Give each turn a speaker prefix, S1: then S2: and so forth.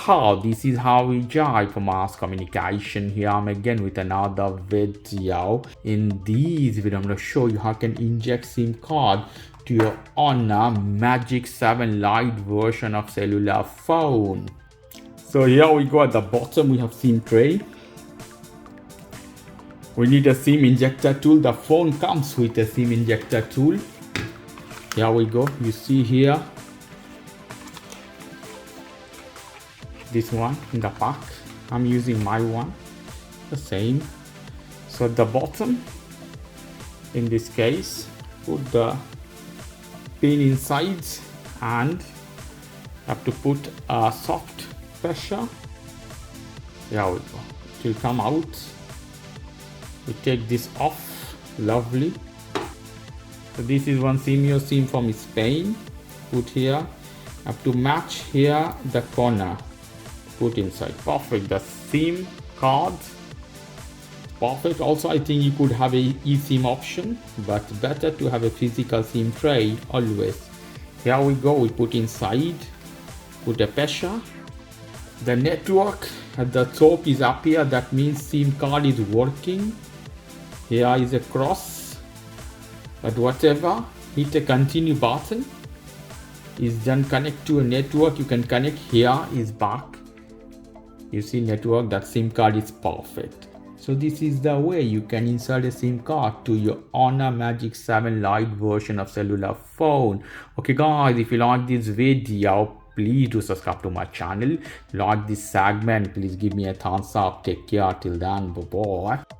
S1: this is how we jive for mass communication. Here I'm again with another video. In this video I'm going to show you how you can inject SIM card to your Honor Magic7 Lite version of cellular phone. So here we go. At the bottom we have SIM tray. We need a SIM injector tool. The phone comes with a SIM injector tool. Here we go. You see here this one in the pack. I'm using my one, the same. So at the bottom, in this case, put the pin inside and have to put a soft pressure. Here we go. It will come out. We take this off. Lovely. So this is one SIM from Spain. Put here. Have to match here the corner. Put inside. Perfect. The SIM card. Perfect. Also, I think you could have a eSIM option, but better to have a physical SIM tray always. Here we go. We put inside. Put a pressure. The network at the top is up here. That means SIM card is working. Here is a cross. But whatever, hit a continue button. Is then connect to a network. You can connect. Here is back. You see network, that SIM card is perfect. So this is the way you can insert a SIM card to your Honor Magic7 Lite version of cellular phone. Okay guys, if you like this video, please do subscribe to my channel. Like this segment, please give me a thumbs up. Take care till then. Bye bye.